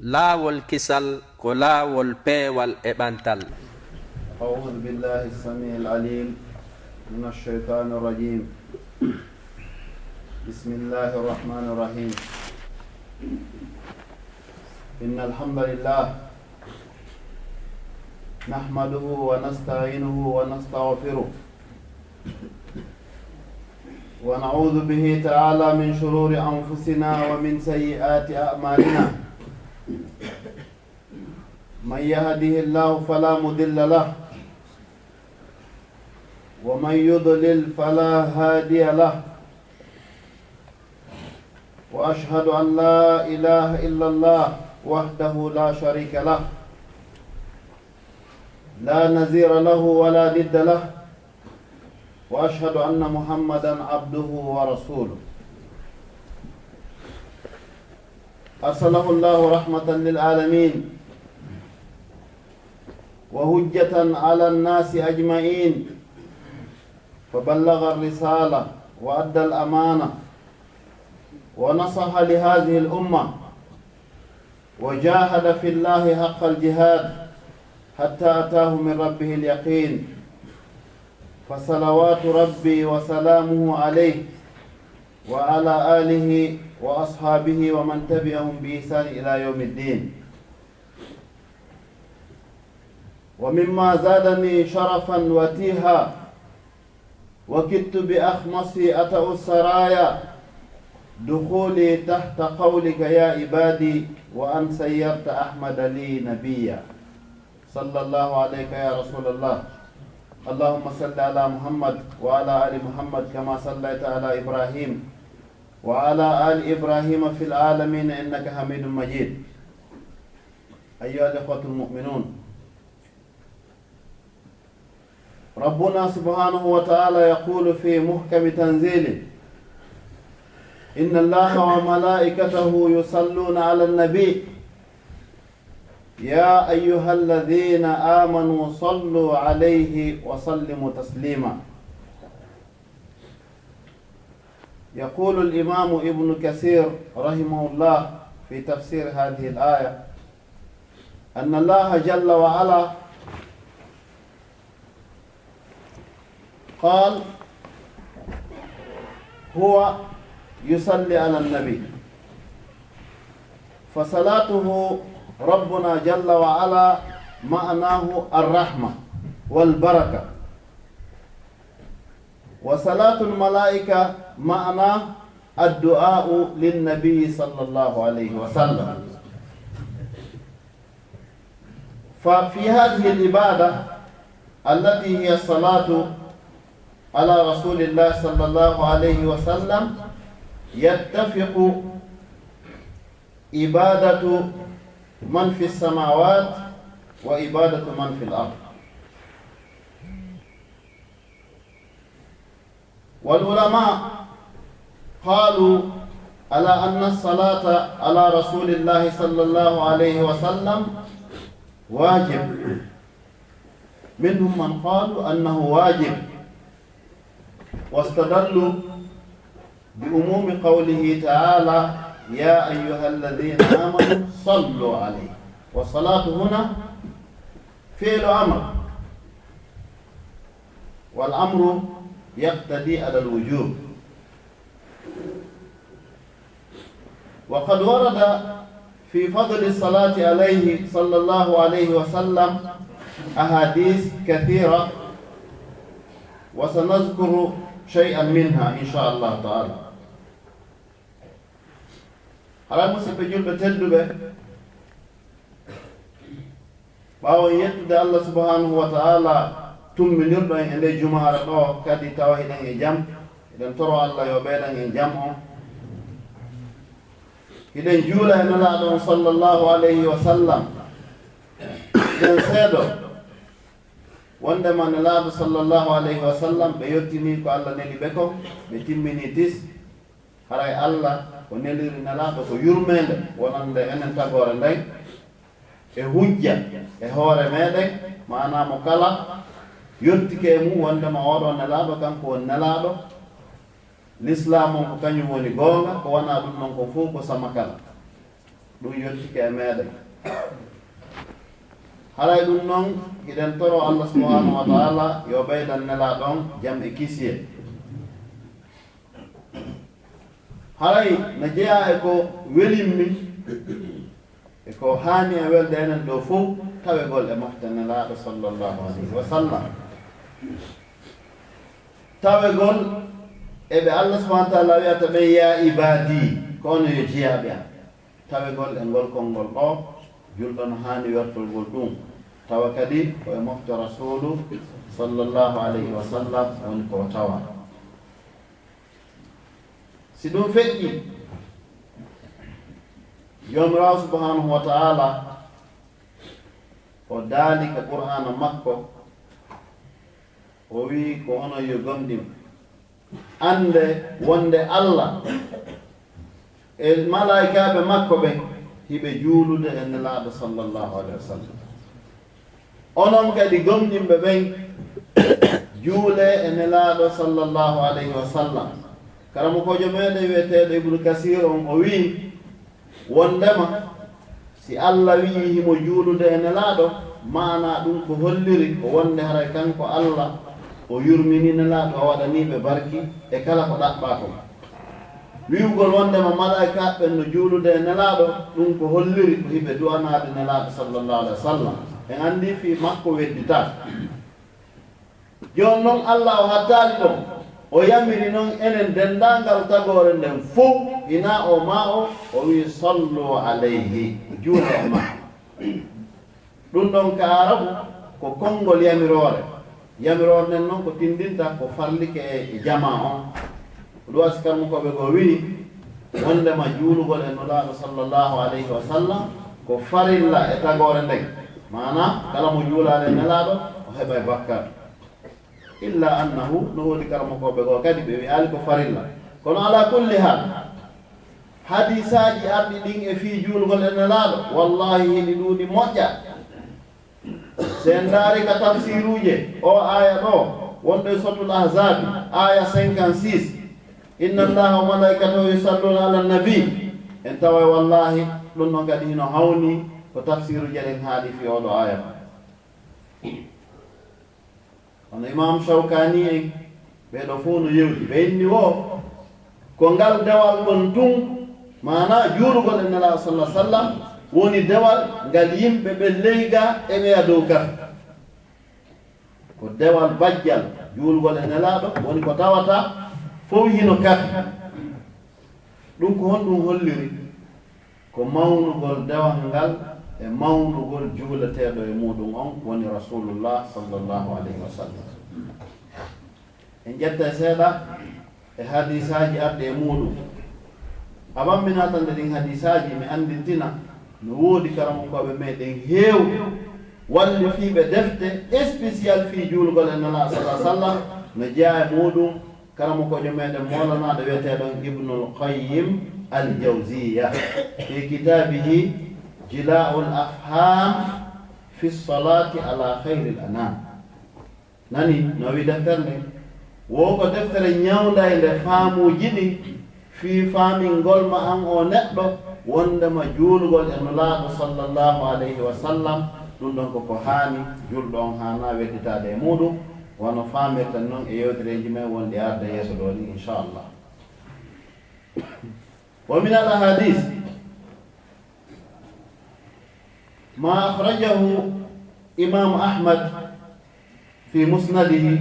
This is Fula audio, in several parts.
laawol kisal ko laawol peewal e ɓantal. أعوذ بالله السميع العليم من الشيطان الرجيم. بسم الله الرحمن الرحيم. إن الحمد لله نحمده ونستعينه ونستغفره ونعوذ به تعالى من شرور أنفسنا ومن سيئات أعمالنا. من يهده الله فلا مضل له ومن يضلل فلا هادي له، وأشهد أن لا إله إلا الله وحده لا شريك له، لا نظير له ولا ند له، وأشهد أن محمدا عبده ورسوله أرسله الله رحمة للعالمين وهجة على الناس أجمعين، فبلغ الرسالة وأدى الأمانة ونصح لهذه الأمة وجاهد في الله حق الجهاد حتى أتاه من ربه اليقين، فصلوات ربي وسلامه عليه وعلى آله وأصحابه ومن تبعهم بإحسان إلى يوم الدين. ومما زادني شرفا وتيها وكدت بأخمصي أتأ السرايا دخولي تحت قولك يا عبادي وأن سيرت أحمد لي نبيا. صلى الله عليك يا رسول الله. اللهم صل على محمد وعلى آل محمد كما صليت على إبراهيم وعلى آل إبراهيم في العالمين إنك حميد مجيد. أيها الإخوة المؤمنون، ربنا سبحانه وتعالى يقول في محكم تنزيله: إن الله وملائكته يصلون على النبي يا أيها الذين آمنوا صلوا عليه وسلموا تسليما. يقول الإمام ابن كثير رحمه الله في تفسير هذه الآية أن الله جل وعلا قال هو يصلي على النبي، فصلاته ربنا جل وعلا معناه الرحمة والبركة، وصلاة الملائكة معناه الدعاء للنبي صلى الله عليه وسلم. ففي هذه العبادة التي هي الصلاة على رسول الله صلى الله عليه وسلم يتفق عبادة من في السماوات وعبادة من في الأرض. والعلماء قالوا على أن الصلاة على رسول الله صلى الله عليه وسلم واجب، منهم من قالوا أنه واجب واستدلوا بأموم قوله تعالى يا أيها الذين آمنوا صلوا عليه، والصلاة هنا فعل أمر، والأمر يقتضي على الوجوب. وقد ورد في فضل الصلاة عليه صلى الله عليه وسلم أحاديث كثيرة، وسنذكر شيئا منها إن شاء الله تعالى. على مسيب جلب تدبه باو يتد الله سبحانه وتعالى تم نرد عند جمعة كدي توحيد جم إذن ترى الله يبين جمعه إذن جولا إن الله صلى الله عليه وسلم إذن سيدو وندما نلاب صلى الله عليه وسلم بيوتني كو الله نلي بكم بتمني تيس هراي الله ونلي نلاب كو يرمند ونند انن تاغور ndey e hujja e hoore meden maana mo kala yottike mu wondema oɗo nelaɗo kanko woni nelaɗo l'islam on ko kañum woni goonga ko wona ɗum noon ko fof ko sama kala ɗum yottike e meɗen haray ɗum noon hiɗen toro Allah subhanahu wa taala yo ɓeydan nela ɗon jam e kisiye haray no jeeya e ko welimmi e ko haani e welde enen ɗo fof tawegol e mofte nelaɗo sallllahu alayhi wa sallam tawegol eɓe Allah subhanahu wa taala wiyata ɓe ya ibadi kono yo jeeyaɓe am tawegol e ngol konngol ɗo julɗo no haani wertolgol ɗum tawa kadi koye mofte rasulu sallllahu alayhi wa sallam woni ko tawa si ɗum feƴƴi jomirawo subhanahu wa taala o daali ka qur'ana makko o wi ko onon yo gomɗim ande wonde Allah e malaikaɓe makko ɓe hiɓe juulude e nelaaɗo sallllahu alayhi wa sallam onon kadi gomɗimɓe ɓen juule e nelaaɗo sallllahu alayhi wa sallam karamo kojo meɗen wiyeteɗo ibnu kasir on o wi wondema si Allah wi himo juulude e nelaaɗo mana ɗum ko holliri ko wonde haray kanko Allah o yurmini nelaaɗo o waɗaniɓe barki e kala ko ɗaɓɓa ko wiwgol wondema malaika ɓen no juulude e nelaaɗo ɗum ko holliri ko hiɓe du'anaade nelaaɗo sallllahu alayhi wa sallam en anndi fi makko wedditaake jooni noon Allah o hattaali ɗon o yamiri noon enen denndaangal tagore nden fof ina o ma o wi sallu alayhi juule e ma ɗum ɗon ka arabu ko konngol yamiroore nden noon ko tindinta ko farlike e jama on ɗum asikarmu koɓe ko wini wondema juulugol e nulaaɗo sallllahu alayhi wa sallam ko farilla e tagore nden mana kala mo juulaade nelaaɗo o heɓa e bakkar illa annahu no woodi karamo koɓe ko kadi ɓe wiyaali ko farilla kono ala kulli hal hadisaji arɗi ɗin e fii juulgol e nelaaɗo wallahi hiɗi ɗuuɗi moƴƴa sen ndaari ka tafsiruje o aya ɗo wonɗo e sotul ahzabi aya 56 inna allaha wa malaikatahu yusalluna ala nabi en tawa wallahi ɗum ɗon kadi hino hawni ko tafsiruje ɗen haali fi oɗo aya hono imam Shawkani en ɓeɗo fof no yewti ɓe inni o ko ngal dewal ɗon tun mana juurugol e nelaɗo sallah sallam woni dewal ngal yimɓe ɓe leyga e ɓeya dow kafe ko dewal bajjal juurugol e nelaɗo woni ko tawata fof hino kafe ɗum ko honɗum holliri ko mawnugol dewal ngal e mawnugol juuleteɗo e muɗum on woni rasulullah sallllahu alayhi wa sallam en ƴetta seeɗa e hadisaji arɗe e muɗum abammina tande ɗin hadisaji mi andintina no woodi karamokoɓe meɗen heewɓe walli fiiɓe defte spécial fi juulgol e nana sallah sallam no jeeya e muɗum karamokojo meɗen molanaɗo wiyeteɗon ibnul qayyim al jawziya fi kitabihi jila'ul afham fi salati ala khairil anam nani no wi deftere nde wo ko deftere ñawnda e nde faamuji ɗi fi faamingol ma an o neɗɗo wondema juulgol e nulaaɗo sallllahu alayhi wa sallam ɗum ɗon koko haani julɗo on haana wedditaade e muɗum wono faamirten noon e yewtereji men wonɗi arde yeeso ɗo ni inchallah wa min al ahadis ما أخرجه إمام أحمد في مسنده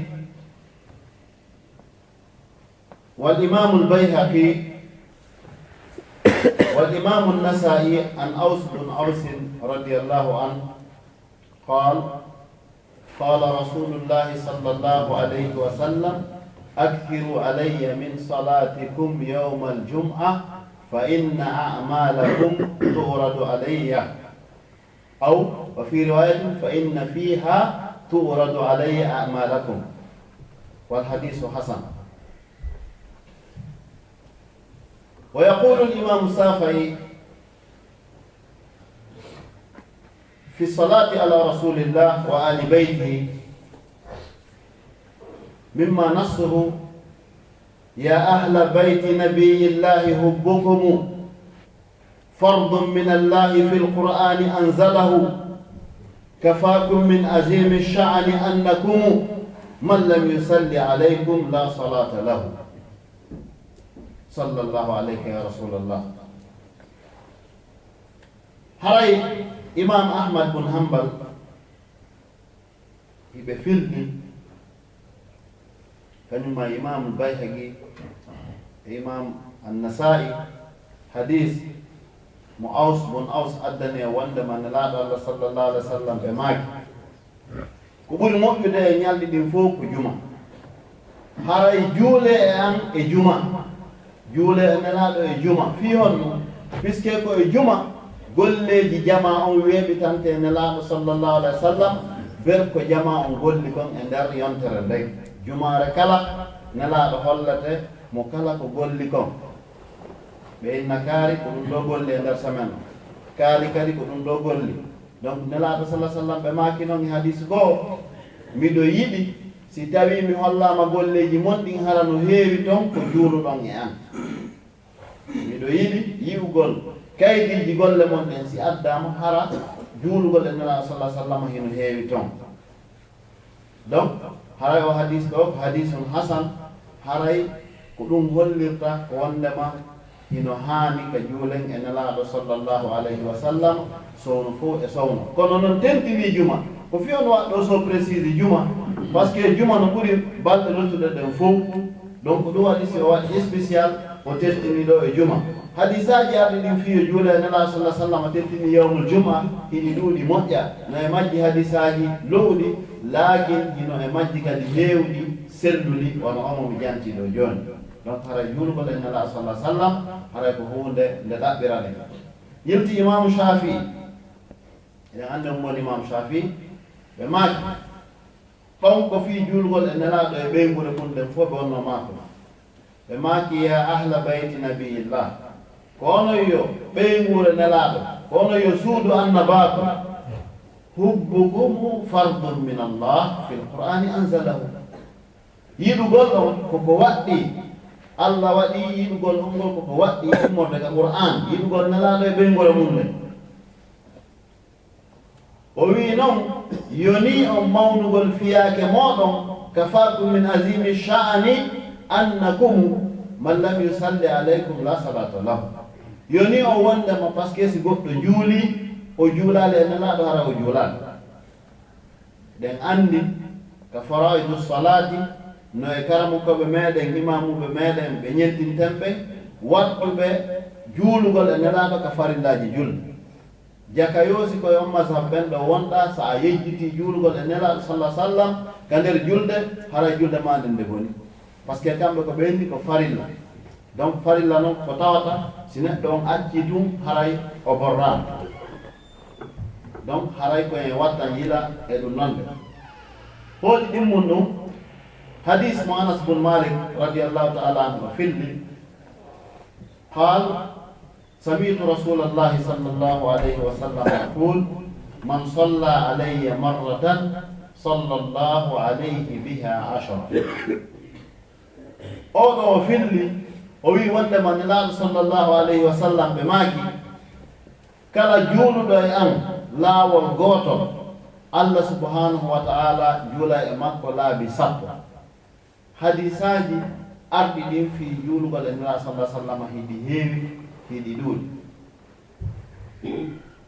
والإمام البيهقي والإمام النسائي عن أوس بن أوس رضي الله عنه قال قال رسول الله صلى الله عليه وسلم أكثروا علي من صلاتكم يوم الجمعة فإن أعمالكم تورد علي أو وفي رواية فإن فيها تورد علي أعمالكم والحديث حسن ويقول الإمام الشافعي في الصلاة على رسول الله وآل بيته مما نصه يا أهل بيت نبي الله حبكم فرض من الله في القرآن أنزله كفاكم من عظيم الشأن أنكم من لم يصلي عليكم لا صلاة له صلى الله عليك يا رسول الله. هاي إمام أحمد بن حنبل يبفلني كانما إمام البيهقي إمام النسائي حديث معوذ بن أوس أدنى وندما نلاد الله صلى الله عليه وسلم بماك كبر موجود ينال دين فوق جمعة هاي جولة أن الجمعة جولة نلاد الجمعة فيهن بسكيكو الجمعة قل لي جماعة ويبتان نلاد صلى الله عليه وسلم بركو جماعة قل لكم اندر ينتر دي جمعة ركلا نلاد حلته مكلا قل لكم بين نكاري كون دو غولي ندر سمان كاري كاري كون دو غولي دونك نلا صلى الله عليه وسلم بما كينون حديث go mido yidi si tawi mi hollama golleji mondi harano heewi ton ko juulu don e an mido yidi yiwgol kaydiji golle mon den si addama hara juulugol e nala sallallahu alaihi wasallam hino heewi ton donc haray o hadith do hadithun hasan haray ko dum hollirta ko wondema hino haani ka juulen e nelaaɗo sallllahu alayhi wa sallam sowno fof e sowno kono noon tentini juma ko fi on waɗɗo so précise juma par ce que juma no ɓuri balɗe lottuɗe ɗen fof donc ɗum waɗi si o waɗi spécial o tentini ɗo e juma hadisaji arɗi ɗin fiyo juule e nelaaɗo sallah sallam a tentini yawmul juma hiɗi ɗuuɗi moƴƴa no e majji hadisaji lowɗi laakin hino e majji kadi heewɗi selluɗi wono omo mi jantiɗo jooni donc haray juulugol e nelaaɗo sallah sallam haray ko hunde nde ɗaɓɓirane yilti imamu shafi eɗen anndi on woni imamu shafi ɓe maaki ɗon ko fii juulugol e nelaaɗo e ɓeygure mum ɗen fof ɓe wonno maako ɓe maaki ya ahla bayti nabiyillah ko ono yo ɓeygure nelaaɗo ko ono yo suudu annabaako hubbukum fardun min allah fi lqur'ani anzalahu yiɗugol ɗon koko waɗɗi Allah waɗi yiɗugol ngol koko waɗɗi ummorde ka qur'an yiɗugol nelaaɗo e ɓeygore mum ɗen o wi noon yoni on mawnugol fiyaake moɗon kafakum min azimi sha'ani annakum man lam yusalli alaykum la salata lahu yoni o wondema par ce que si goɗɗo juuli o juulali e nelaaɗo hara o juulali ɗen anndi ka faraidu salati no e karamukoɓe meɗen imamuɓe meɗen ɓe ñentintenɓe waɗɓeɓe juulugol e nelaaɗo ka farillaji julde jaka yoosi koye on mazhab ɓen ɗo wonɗa so a yejjiti juulugol e nelaaɗo sallah sallam ka nder julde hara julde ma nde nde boni par ce que kamɓe ko ɓenndi ko farilla donc farilla noon ko tawata si neɗɗo on acci tum haray o borrama donc haray koye wattan yila e ɗum nonde hooti ɗimmum ɗum حديث أنس بن مالك رضي الله تعالى عنه في قال سمعت رسول الله صلى الله عليه وسلم يقول من صلى علي مرة صلى الله عليه بها 10 أو في وي وندما نلال صلى الله عليه وسلم بماكي كلا جولو دو أن لا والغوتو الله سبحانه وتعالى جولا مكو لا بسبب hadisaji arɗi ɗin fi juulugol e nela sallah sallam hiɗi heewi hiɗi ɗuuɗi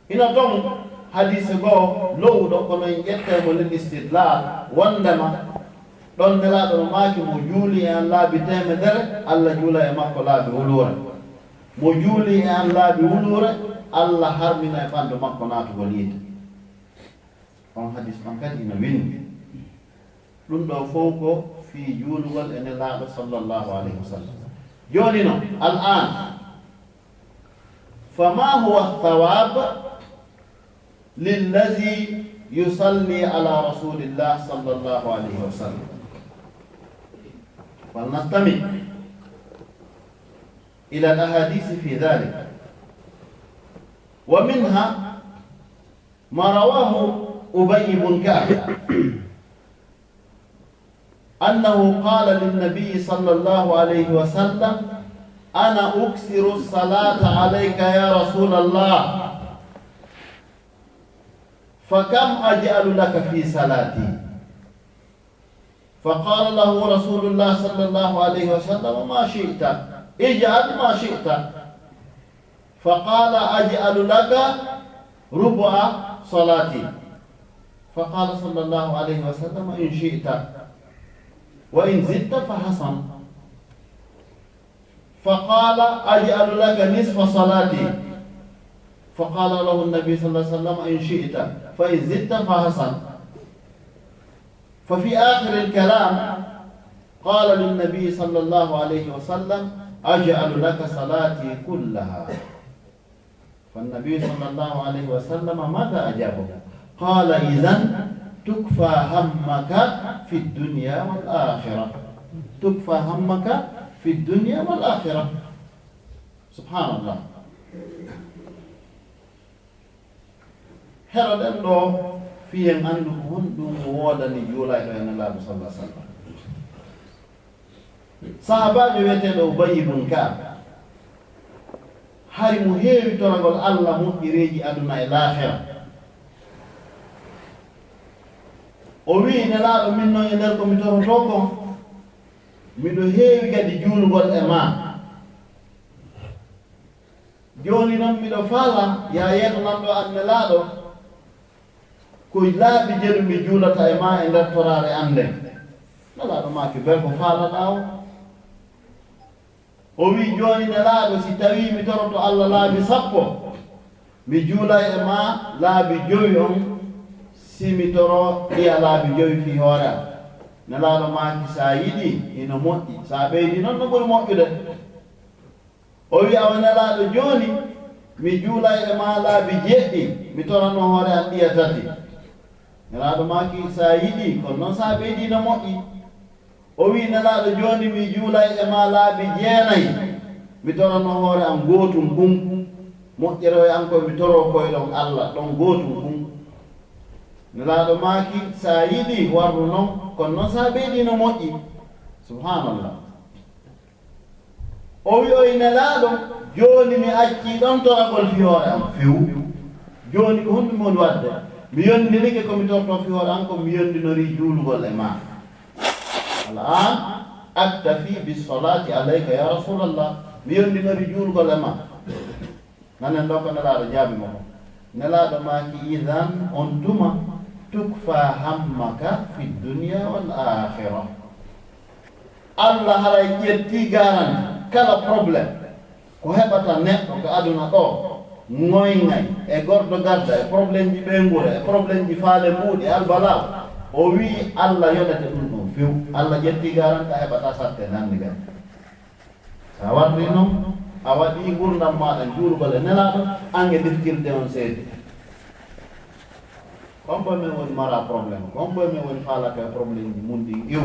ina ton hadise goo lowɗo kono en ƴettemo lel istidlal wondema ɗon nelaɗo no maaki mo juuli e an laabi temedere allah juula e makko laabi wuluure mo juuli e an laabi wuluure allah harmina e ɓandu makko naatugol yiide on hadis on kadi ina windi ɗum ɗo fof ko في جولول إن الله صلى الله عليه وسلم جوننا الآن فما هو الثواب للذي يصلي على رسول الله صلى الله عليه وسلم فلنستمع إلى الأحاديث في ذلك ومنها ما رواه أبي بن كعب أنه قال للنبي صلى الله عليه وسلم أنا أكثر الصلاة عليك يا رسول الله فكم أجعل لك في صلاتي؟ فقال له رسول الله صلى الله عليه وسلم ما شئت، اجعل ما شئت. فقال أجعل لك ربع صلاتي. فقال صلى الله عليه وسلم إن شئت وإن زدت فحسن. فقال أجعل لك نصف صلاتي. فقال له النبي صلى الله عليه وسلم إن شئت فإن زدت فحسن. ففي آخر الكلام قال للنبي صلى الله عليه وسلم أجعل لك صلاتي كلها. فالنبي صلى الله عليه وسلم ماذا أجابه؟ قال إذن تكفى همك في الدنيا والآخرة، تكفى همك في الدنيا والآخرة. سبحان الله. هرد الله في أنه هندم وودني جولا إلى الله صلى الله عليه وسلم. صحابة يوتي أبي بن كعب hari mu heewi toragol Allah moƴƴireeji aduna e laahira. O wii nelaaɗo min noon e nder ko mi toroto ko miɗo heewi kadi juulugol e ma. Jooni noon miɗo faala ya yeeto nanɗo an nelaaɗo ko laabi jeɗu mi juulata e ma e nder toraare an nden. Nelaaɗo ma ki bel ko faalaɗaa o. O wii jooni nelaaɗo si tawii mi toroto Allah laabi 10 mi juula e ma laabi 5 on si mi toro ɗiya laabi 5 fii hoore am. Nelaaɗo maaki so a yiɗi ino moƴƴi, so a ɓeydi noon no ɓuri moƴƴude. O wii awa nelaaɗo jooni mi juula e ma laabi 7 mi torano hoore am ɗiya 3. Nelaaɗo maaki so a yiɗi kono noon so a ɓeydi no moƴƴi. O wii nelaaɗo jooni mi juulay e ma laabi 9 mi torano hoore am gootum kum moƴƴere o an ko mi toro koyɗon Allah ɗon gootum kum. Nelaaɗo maaki so a yiɗi warru noon kono noon so a ɓeydi no moƴƴi. Subhanallah. O wi oye nelaaɗo jooni mi accii ɗon toragol fi hoore am few. Jooni ko honɗum woni wadde mi yonndirike ko mi torto fi hoore am ko mi yondinori juulugol e ma. الآن أكتفي بالصلاة عليك يا رسول الله. ميون دي نري جول قلما نانا نdoka نلا جابي مو نلا دماكي إذن أنتما تكفى همك في الدنيا والآخرة. الله هراي يتي غاران كلا problem ko hebata neɗɗo ko aduna ɗo ngoyngay e gordo gadda e probléme ji ɓengure e probléme ji faale mbuuɗi albalaw. O wii Allah yonete ɗum ɗon few. Allah ƴetti garan ka heɓata satte nandi gay. Sa warri noon a waɗi gurdam maɗa juurugol e nelaaɗo ange diftirde on seedi. Kon boy men woni mara probléme, kon boy men woni faalaka e probléme ji mun ɗi iw.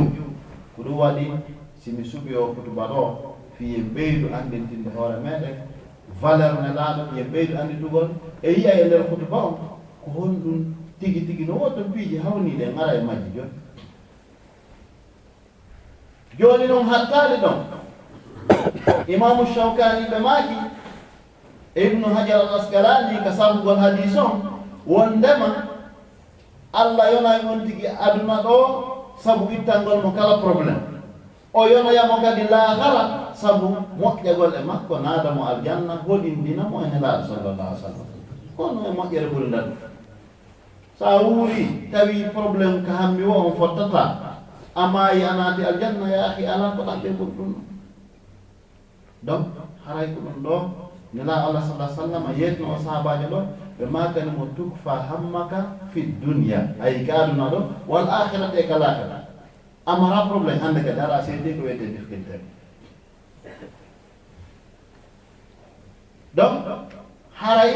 Ko ɗum waɗi simi suɓi o kutuba ɗo fiye ɓeydu andintinde hoore meɗen valeur nelaaɗo, ye ɓeydu anditugol e yiya e nder kutuba on ko honɗum tigi tigi no woto piiji hawniiɗe ngara e majji joni. Joni noon hattaade ɗon imamu Shawkani ɓe maaki e Ibnu Hajar al Asqalani ka sabugol hadis on wondema Allah yonay on tigi aduna ɗo sabu ittangol mo kala probléme. O yonoyamo kadi laahara sabu moƴƴagol e makko naada mo aljanna hoɗindina mo e nelaaɗo sallallahu alaihi wa sallam. Kono e moƴƴere ɓuri ndan sa wuuri tawi probléme ko hammi wo on fottata amayi anaati aljanna ya akhi ala ko ɗaɓɓe ɓuri ɗum. Donc haray ko ɗum ɗo nela Allah sallallahu alaihi wa sallam yetno o sahabajo ɗo ɓe makani mo tukfa hammaka fi dunya ay ka aduna ɗo wal akhirate e kalakata. Amara probléme hande kadi ara seedi ko wiyete difficulté. Donc haray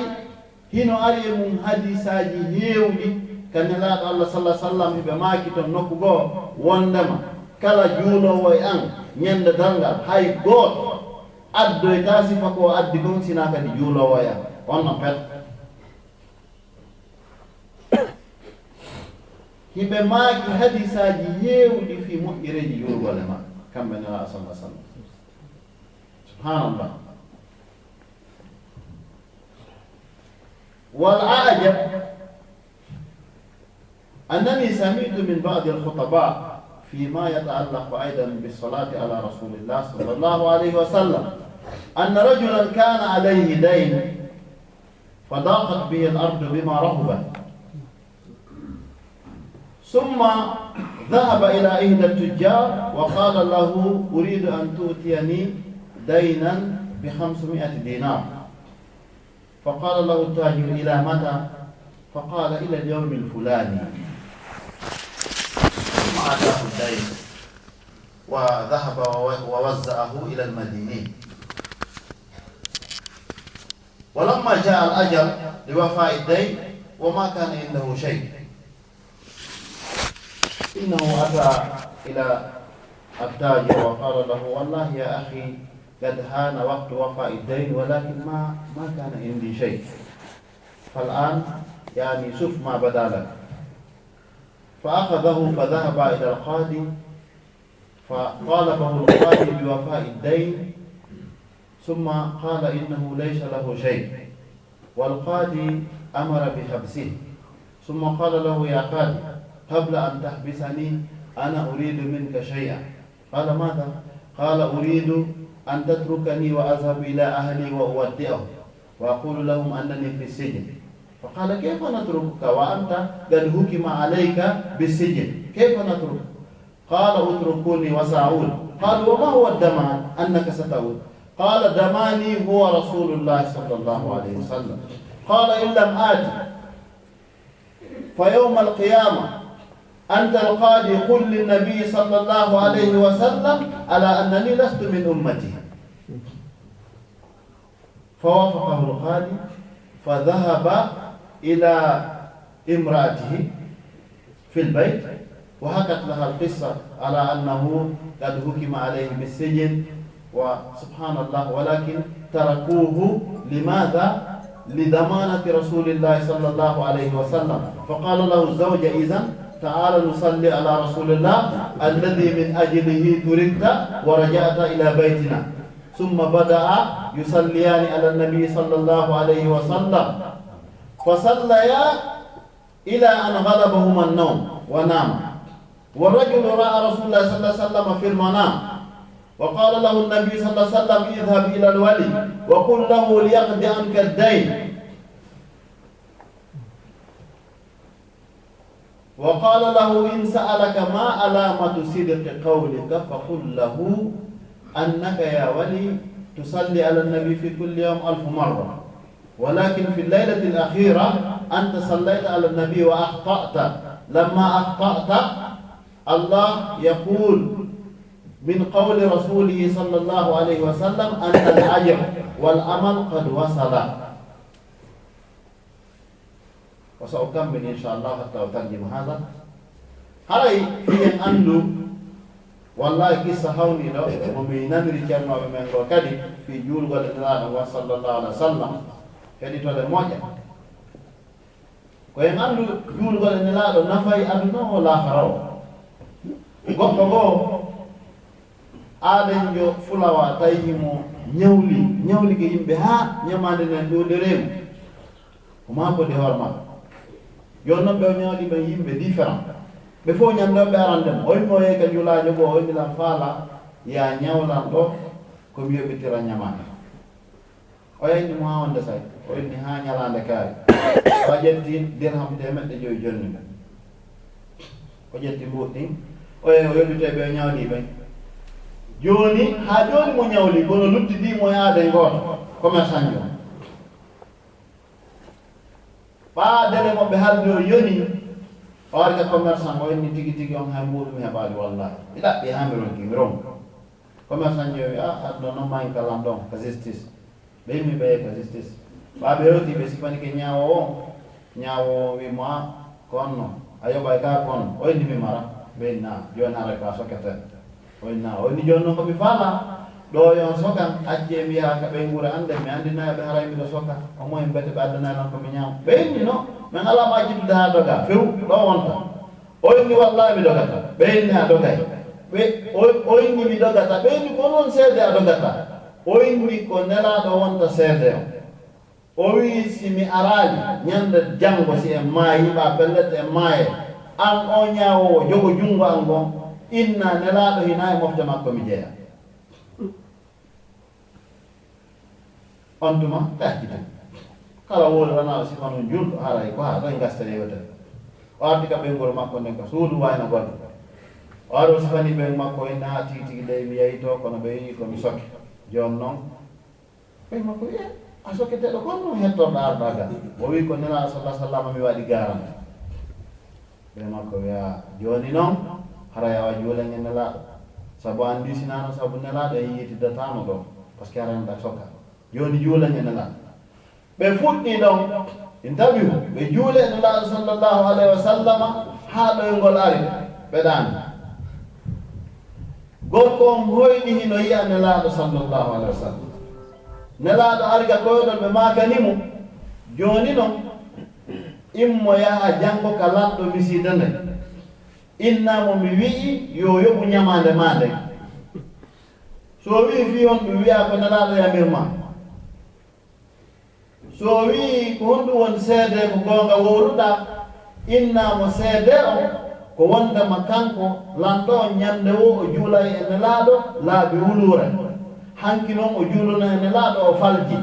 hino ari e mum hadisaji heewɗi ka nelaaɗo Allah sallallahu alaihi wa sallam ɓe maaki toon nokku goo wondema kala juulowo e an ñande dalngal hay gooto addoyta sifa ko addi kon sina kadi juulowo e an onno pet. hiɓe maaki hadisaji heewɗi fi moƴƴereji juulgol e ma kamɓe nelaaɗo sallallahu alaihi wa sallam. سبحان الله. والعجب أنني سمعت من بعض الخطباء فيما يتعلق أيضا بالصلاة على رسول الله صلى الله عليه وسلم أن رجلا كان عليه دين فضاقت به الأرض بما رهبت، ثم ذهب إلى إحدى التجار وقال له أريد أن تؤتيني دينا ب500 دينار. فقال له التاجر إلى متى؟ فقال إلى اليوم الفلاني. ثم أعطاه الدين وذهب ووزعه إلى المدينين. ولما جاء الأجل لوفاء الدين وما كان عنده شيء، إنه أتى إلى التاجر وقال له والله يا أخي قد حان وقت وفاء الدين ولكن ما كان عندي شيء، فالآن يعني شوف ما بدا لك. فأخذه فذهب إلى القاضي فطالبه القاضي بوفاء الدين، ثم قال إنه ليس له شيء، والقاضي أمر بحبسه. ثم قال له يا قاضي قبل أن تحبسني أنا أريد منك شيئا. قال ماذا؟ قال أريد أن تتركني وأذهب إلى أهلي وأودعهم وأقول لهم أنني في السجن. فقال كيف نتركك وأنت قد حكم عليك بالسجن، كيف نتركك؟ قال اتركوني وسأعود. قال وما هو الضمان أنك ستعود؟ قال ضماني هو رسول الله صلى الله عليه وسلم. قال إن لم آتي فيوم القيامة أنت القاضي قل للنبي صلى الله عليه وسلم على أنني لست من أمتي. فوافقه القاضي فذهب إلى امرأته في البيت وحكت لها القصة على أنه قد حكم عليه بالسجن وسبحان الله، ولكن تركوه لماذا؟ لضمانة رسول الله صلى الله عليه وسلم. فقال له الزوجة إذن تعال نصلي على رسول الله الذي من أجله تركت ورجعت إلى بيتنا. ثم بدأ يصليان على النبي صلى الله عليه وسلم، فصليا إلى أن غلبهما النوم ونام. والرجل رأى رسول الله صلى الله عليه وسلم في المنام وقال له النبي صلى الله عليه وسلم اذهب إلى الولي وقل له ليقضي عنك الدين. وقال له إن سألك ما علامة صدق قولك فقل له أنك يا ولي تصلي على النبي في كل يوم 1000 مرة، ولكن في الليلة الأخيرة أنت صليت على النبي وأخطأت. لما أخطأت الله يقول من قول رسوله صلى الله عليه وسلم أن الأجر والأمل قد وصل. وسأكمل إن شاء الله حتى أترجم هذا. هاي في أندو والله قصة هوني لو ومن رجالنا ومن وكذي في جول الله صلى الله عليه وسلم كذي تولى موجة. كوين أندو جول الله نفاي أندو ولا خراو. قبضو aden jo fulawa tayimo nyawli ke yimbe ha nyamande nen do de rew kuma ko de horma jonno be nyawli be yimbe different be fo nyando be arandem oy moye ka jula jogo oy dilam fala ya nyawlan do ko biyo be tira nyamande oy ni mo wonde say oy ni ha nyalande kay wajetti dirham de medde joy jonni ko jetti mboti oy bi te be nyawli be joni ha joni mo nyawli kono lutti di mo yaade ngoto commerçant jo ba dele mo be haldo yoni orga commerçant mo ni tigi on ha muru mi habali wallahi ila be hamiron ki rom commerçant jo addo no may kalam don ka justice be mi be ka justice ba be oti be sipani ke nyaawo wi mo konno ayo bay ka kon o ni mi mara be na jona ra ka sokata oyna oni jonno ko mi fala do yon sokan ajje mi ya ka be ngura ande mi andina be haray mi do soka o moy mbete be adana lan ko mi nyaaw be ni no men ala ma jitu da doga few do wonta oyni wallahi mi dogata be ni adogay be oyni mi dogata be ni ko non sede adogata o inni ko nelaɗo wonta seede o wi simi araali ñande janngo si en maayi ɓa pellete en maaye an o ñaawowo jogo junngo an gon inna nelaɗo hina e mofte makko mi jeeya on tuma takkita kala woodi rana sifano julɗo haray ko ha ɗon gasta yewtere o ardi ka ɓengol makko nden ka suudu wayno goɗɗo o ari o sifani ɓen makko inna ha tigi tigi ley mi yeyi to kono ɓe yi komi soke joni noon ɓen makko wiye a sokketeɗo kon noon hettorɗo arɗagal o wi ko nelaɗo sallah sallam mi waɗi garante ɓen makko wiya joni noon haray awa juulen e nelaɗo saabu andi sinano saabu nelaɗo e yitiddatama ɗo par ce que aranɗa sokka joni juulen e nelaɗo ɓe fuɗɗi ɗon interview ɓe juule e nelaɗo sallllahu alayhi wa sallama ha ɗoyngol ari ɓeɗani gorko on hoyɗi hino yiya nelaɗo sallllahu alayhi wa sallam nelaɗo arga koyɗon ɓe makanimo joni noon immo yaha janngo ka lanɗo miside nde innamo mi wi'i yo yoɓu ñamande ma nde so wi fi on ɗum wiya ko nelaɗo yamirma so wi ko honɗum won seede ko gonga wowruɗa innamo seede o ko wondema kanko lanɗo o ñande o juulay e nelaɗo laabi wulure hanki noon o juuluna e nelaɗo o falji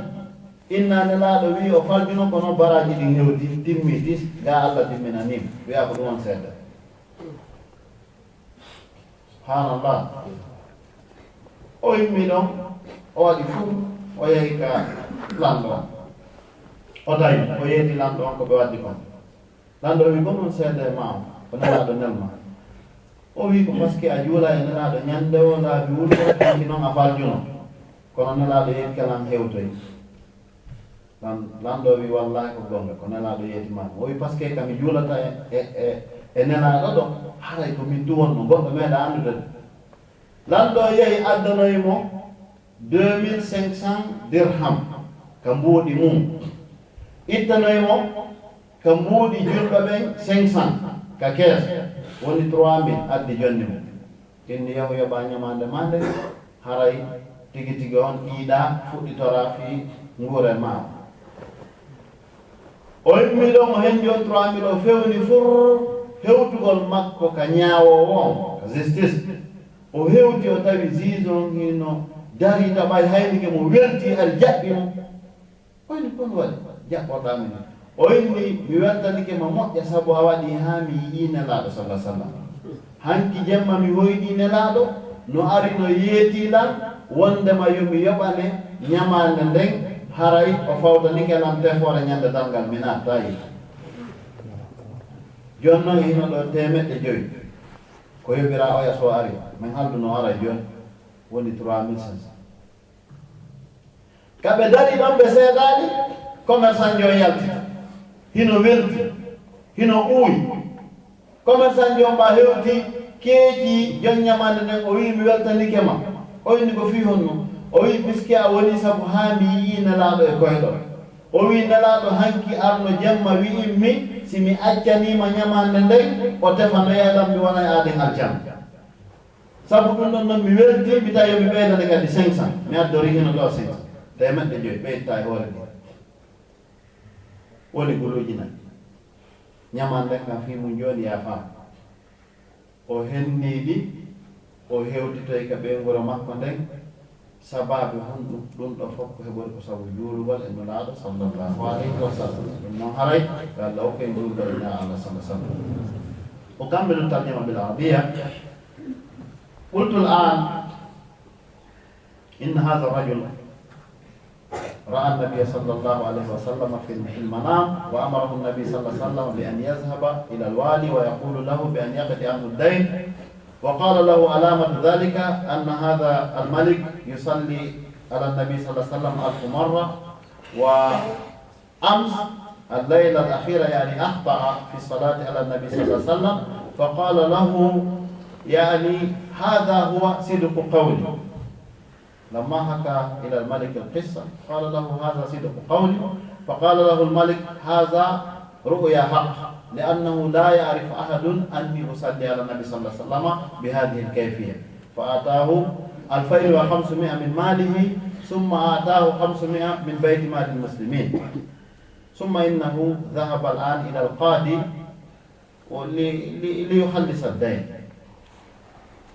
inna nelaɗo wi o faljino kono baraji ɗi hewti timmi tis ga Allah timmina nim wiya ko ɗum won seede subhanallah o yimmi ɗon o waɗi fuu o yehi ka lanɗo on o dayi o yeeti lanɗo on ko ɓe waddi kon lanɗo wi ko noon seede ma o ko nelaɗo nelma o wi ko par ce que a juula e nelaɗo ñande o laabi wulko hanki noon a faljuno kono nelaɗo yeeti kalan hewtoyi lanɗo wi wallahi ko gonga ko nelaɗo yeetimama o wi par ce que kami juulata e nelaɗo ɗo haray ko min duwonno goɗɗo meeɗa andude lanɗo yehi addanoyimo 2500 dirham ka mbuuɗi mum ittanoyimo ka mbuuɗi julɓe ɓen 500 ka kees woni 3000 addi jonni mum inni yahu yoɓa ñamande mande haray tigi tigi on ɗiiɗa fuɗɗitora fi nguure ma o yimmi ɗon o hendi on 3000 o fewni fur hewtugol makko ka ñaawowo on ka justice o hewti o tawi juge on hino dari taɓay haynike mo welti ar jaɓɓi mo oyni kon waɗi jaɓɓoɗami ni o inni mi weltanike ma moƴƴa sabu a waɗi ha mi yii nelaɗo sallah sallam hanki jemma mi hoyɗi nelaɗo no ari no yeetilan wondema yomi yoɓane ñamande nden haray o fawtanikelam tefore ñande dalngal mi nattayi joni noon hino ɗo 500 ko yoɓira oya so ari min halduno ara joni woni 3500 kaɓe dari ɗon ɓe seeɗani commerçant jo yalti hino welti hino ɓuuyi commerçant jo mba hewti keeji jon ñamande nden o wi mi weltanike ma o inni ko fi honno o wi puisque a woni sabu ha mi yii nelaɗo e koyɗo o wi nelaɗo hanki arno jemma wi'immi simi accanima ñamande nden o tefanoyeɗam mi wona e aaden aljanna sabu ɗum ɗon noon mi welti mi tawi yomi ɓeydane kadi 500 mi addori hino ɗo 500 500 ɓeydta e hoore ɗi woni guluji nayi ñamande kam fi mum joni ya faam o henniɗi o hewtitoy ka ɓeygoro makko nden sababu honɗum ɗum ɗo fof ko heɓori ko sabu juulugol e nulaɗo sallllahu alayhi wa sallam ɗum noon haray ko Allah hokke juulgol ina Allah sallah sallam o kamɓe ɗum tarjama bil arabiya قلت الآن إن هذا الرجل رأى النبي صلى الله عليه وسلم في المنام وأمره النبي صلى الله عليه وسلم بأن يذهب إلى الوالي ويقول له بأن يقضي عنه الدين وقال له علامة ذلك أن هذا الملك يصلي على النبي صلى الله عليه وسلم 1000 مرة وأمس الليلة الأخيرة يعني أخطأ في الصلاة على النبي صلى الله عليه وسلم فقال له يعني هذا هو صدق قولي لما حكى إلى الملك القصة قال له هذا صدق قولي فقال له الملك هذا رؤيا حق لأنه لا يعرف أحد أني أصلي على النبي صلى الله عليه وسلم بهذه الكيفية فأعطاه 2500 من ماله ثم آتاه 500 من بيت مال المسلمين. ثم إنه ذهب الآن إلى القاضي ليخلص الدين.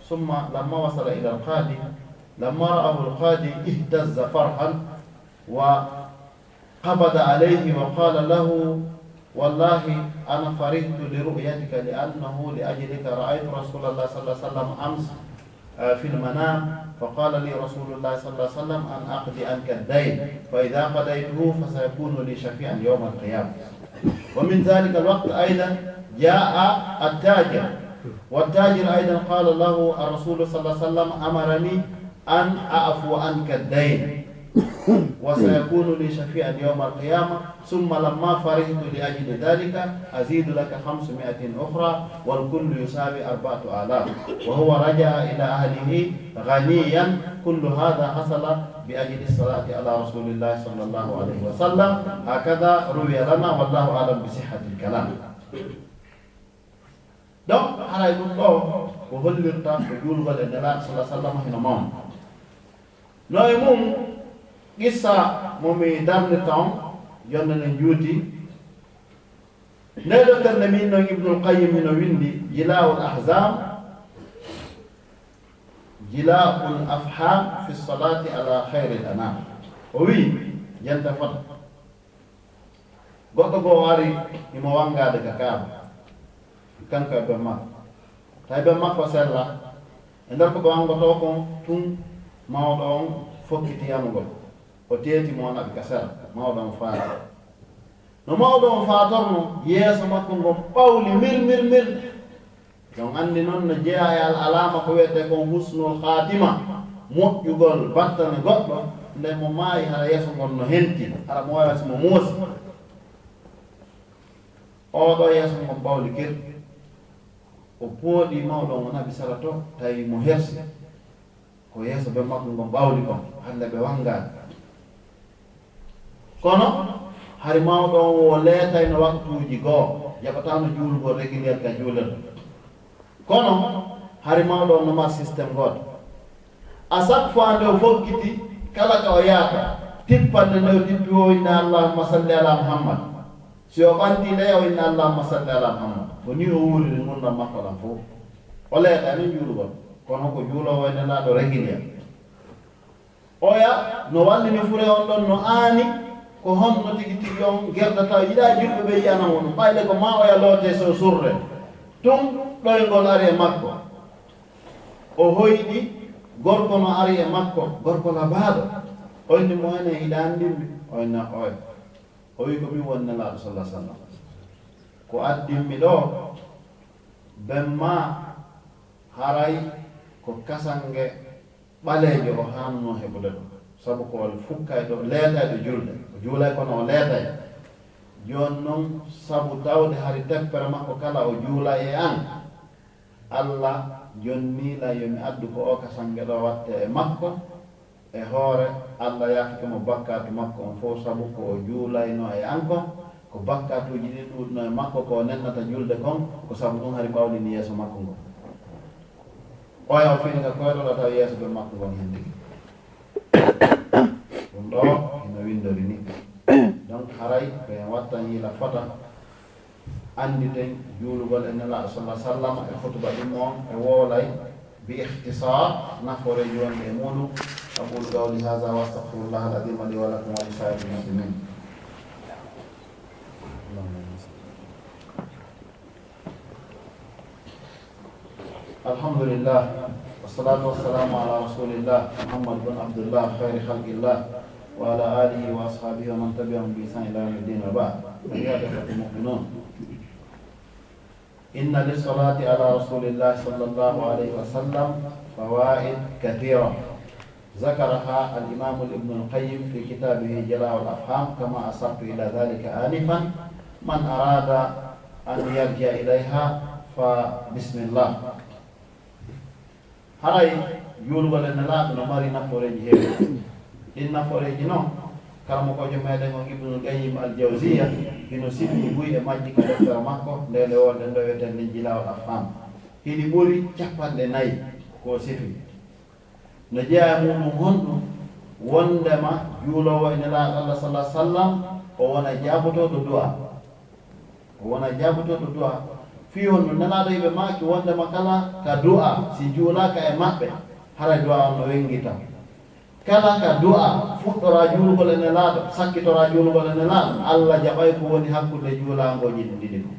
ثم لما وصل إلى القاضي، لما رآه القاضي اهتز فرحا وقبض عليه وقال له: والله أنا فرحت لرؤيتك لأنه لأجلك رأيت رسول الله صلى الله عليه وسلم أمس في المنام، فقال لي رسول الله صلى الله عليه وسلم أن أقضي عنك الدين، فإذا قضيته فسيكون لي شفيعا يوم القيامة. ومن ذلك الوقت أيضا جاء التاجر، والتاجر أيضا قال له الرسول صلى الله عليه وسلم أمرني أن أعفو عنك الدين وسيكون لي شفيعا يوم القيامة. ثم لما فرحت لأجل ذلك أزيد لك 500 أخرى، والكل يساوي 4000، وهو رجع إلى أهله غنيا. كل هذا حصل بأجل الصلاة على رسول الله صلى الله عليه وسلم. هكذا روي لنا، والله أعلم بصحة الكلام. donc haray ɗum ɗo ko hollirta ko julgol e nelaɗo sallah sallam hino mawna no e mum qissa momi darnirta on jonde ne juuti nde ɗofterde min noon ibnul qayyim hino windi jilaul ahzam jilaul afham fi salati ala khayri l anam. o wi jenta fota goɗɗo goo ari imo wangade ka kaaba kanko e ɓe makko, tawi ɓe makko sella e nder ko ɓe wangoto kon tun mawɗo on fokkiti yamugol, o teetimo on aɓe ka sera, mawɗo on faati. no mawɗo on faatorno yeeso makko ngon ɓawli mir jon anndi noon no jeeya e al alama ko wiyete kon husnul khatima, moƴƴugol battane goɗɗo nde mo maayi hara yeeso ngon no henti, hara mo wawa simo muusi. oɗo yeeso ngon ɓawli kirɗi, o pooɗi mawɗo on nabi sara to tawi mo hersi ko yeeso ɓe makko ngon ɓawli kon hande ɓe wangade. kono hari mawɗo on o leetay no waktuuji goo, jaɓatano juulgol réguliére ka juulata. kono hari mawɗo on no mar systéme goto, à chaque fois nde o fokkiti kala ka o yaata tippande nde o tippi o inna allahumma salli ala muhammad, si o ɓanti nde o inna allahumma salli ala muhammad, ko ni o wuuriri gurdam makko ɗam fof o leeɗa ni juulugol, kono ko juulowo e nelaɗo réguliére. oya no wallini fure on ɗon no aani ko honno tigi tigi on gerdata yiɗa julɓe ɓe yiyana mo ɗum ɓayde ko ma oya loote so surre tum ɗoyngol ari e makko. o hoyɗi gorko no ari e makko, gorko labaaɗo, oyndi mo ene hiɗa anndimmi, oyna oy o wi ko min woni nelaɗo sallah sallam, ko addimmi ɗo ben ma haray ko kasange ɓaleejo o hanno heɓude ɗum, sabu ko fukkay ɗo leetayɗo julde, o juulay kono o leetay. joni noon sabu tawde hari teppere makko kala o juulay e an, allah jonnila yomi addu ko o kasange ɗo watte e makko e hoore, allah yaftimo bakkatu makko on fof, sabu ko o juulayno e an kon, ko bakkatuji ɗi ɗuɗno e makko ko nennata julde kon, ko sabu ɗum hari ɓawlini yeeso makko ngon. oya o fininga koyɗoɗo taw yeeso ɓe makko ngon hen tigi. ɗum ɗo ino windori ni. donc haray ko en wattan yiila fota anditen juulugol e nelaɗo sallah sallam e hutuba ɗum on e woolay bi ihtisar naforeji wonde e muɗum. aqulu qawli hadha wa astaghfirullah al-azim li wa lakum wa li sa'iril muslimin. alhamdulillah wassalatu wassalamu ala rasulillah Muhammad bin Abdullah khairi khalqillah wa ala alihi wa ashabihi wa man tabi'ahum bi ihsan ila yawmiddin wa ba'd. ayyuhal mu'minun, inna lis-salati ala rasulillah sallallahu alaihi wasallam fawaid kathira ذكرها الإمام ابن القيم في كتابه جلاء الأفهام كما أشرت إلى ذلك آنفا. من أراد أن يرجع إليها فبسم الله. haray juulgol e nelaaɗo no mari naforeji heewi. ɗin naforeji noon karamo kojo meɗen on ibnul qayyim al jawziya hino sifi buy e majji ka deftere makko ndele wonde ndo wiyeten ni jilawol afham, hiɗi ɓuri 4 ko sifi no jeeya muɗum honɗum wondema juulowo e nelaaɗo Allah sallallahu alaihi wasallam o wona jaabotoɗo du'a o wona jaabotoɗo du'a fi on no nelaaɗo yiɓe maaki wondema kala ka du'a si juulaka e maɓɓe haray du'a on no wengita kala ka du'a fuɗɗora juulugol e nelaaɗo sakkitora juulugol e nelaaɗo Allah jaɓay ko woni hakkude juulangoji ɗiɗi ko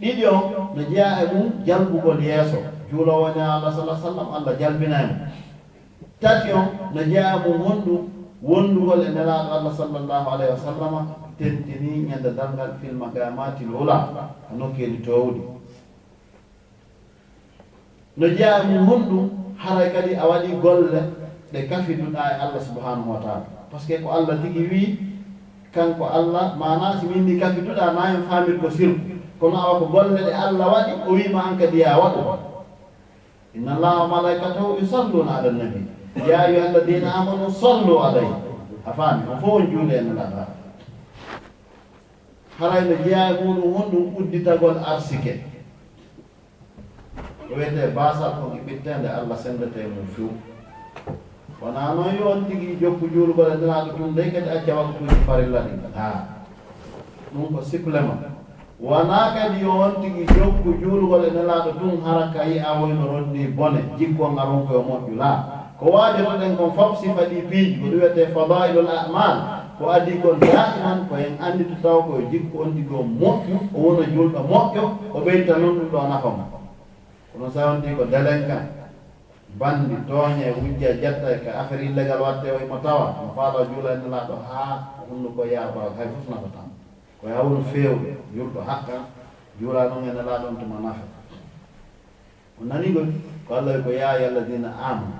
ɗiɗi on no jeeya e mum jalbugol yeeso juulowo ne Allah sallallahu alaihi wasallam Allah jalbinaymo tati on no jeeya mum wondugol e nelaaɗo Allah sallallahu alaihi wasallam tentini ñande dalngal fil maqamatil ula nokkeeli towɗi no jeeya mum honɗum haray kadi a waɗi golle ɗe kafiduɗa e Allah subhanahu wa taala par ce que ko Allah tigi wi kanko Allah mana si min ni kafiduɗa na en famir ko sirku kono awa ko golle ɗe Allah waɗi o wima an kadi ya waɗu inna allaha wa malaikatahu yusalluna ala nabi ya ayuha alladina amanu sallu alayhi a faami on fof on juule e nelaɗa haray no jeeya e muɗum honɗum udditagol arsike o wiyete basal kon e ɓittende Allah sendete mum few wona noon yo on tigi jokku juulugol e nelaɗo tun dey kadi acca waktuji farilla ɗi ɗum ko supplément wona kadi yo on tigi jokku juulugol e nelaaɗo tun hara ka yi'a woyno ronni bone jikkol ngal won koye moƴƴu laa ko waajotoɗen kon fof sifa ɗi piiji ko ɗum wiyete fadailul amal ko addi kon daiman koyen anditu taw koye jikku on tigi o moƴƴu o wona julɗo moƴƴo o ɓeyta noon ɗum ɗo nafa mo kono sa on tigi ko délinquant bandi tooñe wujja jetta ka affaire illégal watte o mo tawa mo faaɗo juula e nelaaɗo haa hunnu ko yaaba hay fof nafa tan ko yawno fewɓe julɗo haqqa juula noon e nelaaɗon tuma nafa o nani gol ko Allah wi ko ya ayyuhalladina amanu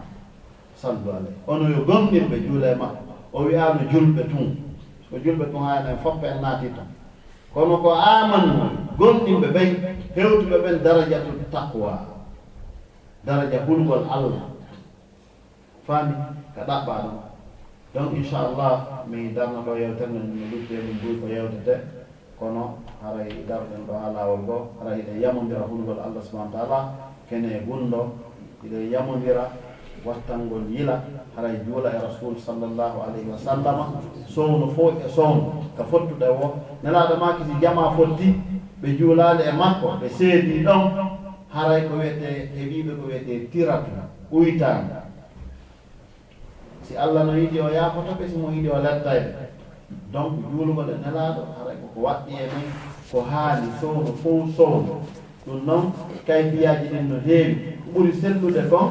sallu alayhi ono yo gomɗinɓe juula e maɓɓe o wiyano julɓe tun ko julɓe tun hayno en foppe en naati tan kono ko amanu gomɗinɓe ɓen hewtuɓe ɓen darajatu taqwa daraja hulgol Allah faami ka ɗaɓɓa ɗon donc inchallah mi darnoɗo yewtere nden mi lutte min ɓuuri ko yewtete kono haray darɗen ɗo ha lawol goo haray iɗen yamodira hulgol Allah subahana wa taala kene gunɗo iɗen yamodira wattangol yila haray juula e rasul sallllahu alayhi wa sallam sowno fof e sowno ka fottuɗe o nelaɗo ma kisi jama fotti ɓe juulade e makko ɓe seedi ɗon haray ko wiyete heeɓiɓe ko wiyete tiratu ɓuytande si Allah no yiɗi o yaafotoɓe simo yiɗi o lettayɓe donc juulugol e nelaɗo haray koko waɗɗi e men ko haali sowno fof sowno ɗum noon kayfiyaji ɗin no heewi ko ɓuri sellude kon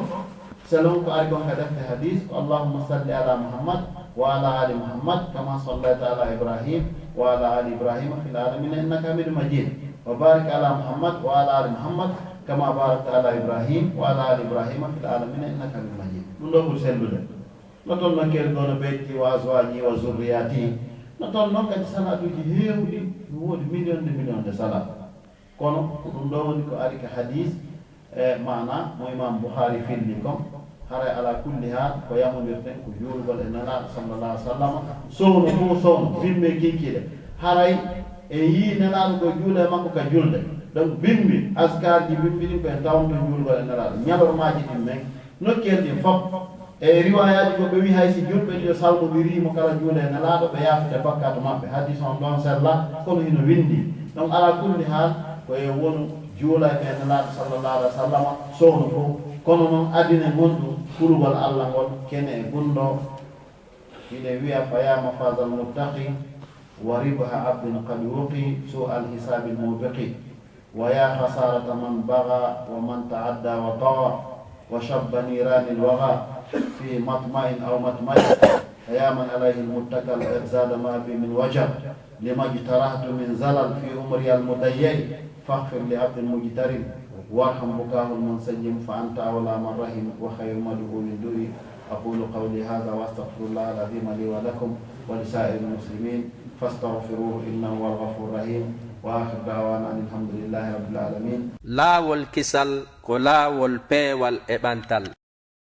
selon ko ari kon ka defte hadis ko allahumma salli ala muhammad wa ala ali muhammad kama sallayta ala ibrahim wa ala ali ibrahima fil alamina innaka hamidum majid wa barik ala muhammad wa ala ali muhammad kama barakta ala ibrahim wa ala ali ibrahima fil alamina innaka hamidum majid ɗum ɗo ɓuri sellude no toon noon kel ɗo no ɓeytti wa azwaji wa zurriyati no toon noon kadi salatuji heewɗi ɗum woodi million de salat kono ko ɗum ɗo woni ko ari ka hadis e mana mo imam bouhari filli kon haray ala kulli hal ko yamodirten ko juulgol e nelaɗo sallallah alih w sallam sowno fof sowno bimme kinkiɗe haray e yii nelaɗo ko juule makko ka julde donc bimbi askar ji bimbi ɗin koye tawnto juulgol e nelaɗo ñalormaji ɗin men nokkel ɗin fof e riwayaji ko ɓe wi hay si julɓe ɗi yo salmodirimo kala juule e nelaɗo ɓe yafude bakkat maɓɓe hadis on ɗon sella kono hino windi donc ala kulli hal koye wonu juula e nelaɗo sallallah alih w sallam sowno fof kono noon adine gonɗum ɓurugol Allah ngol kene e gunɗo ine wiya fa ya mafasa almuttaqi wa ribha abdin qad wuqi su al hisabi almubiqi wa ya khasarata man baga wa man taadda wa tawa wa shabba nirani alwaga fi matma'in aw matma'in ya man alayhi almuttakal irzada ma bi min wajab lima jtarahtu min zalal fi umri almudayyi faghfir li abdin mujtarin وارحم بكاه المنسجم فأنت أولى من رحم وخير مدعو للدعي أقول قولي هذا وأستغفر الله العظيم لي ولكم ولسائر المسلمين فاستغفروه إنه هو الغفور الرحيم وآخر دعوانا أن الحمد لله رب العالمين لا والكسل كلا والبي والإبانتل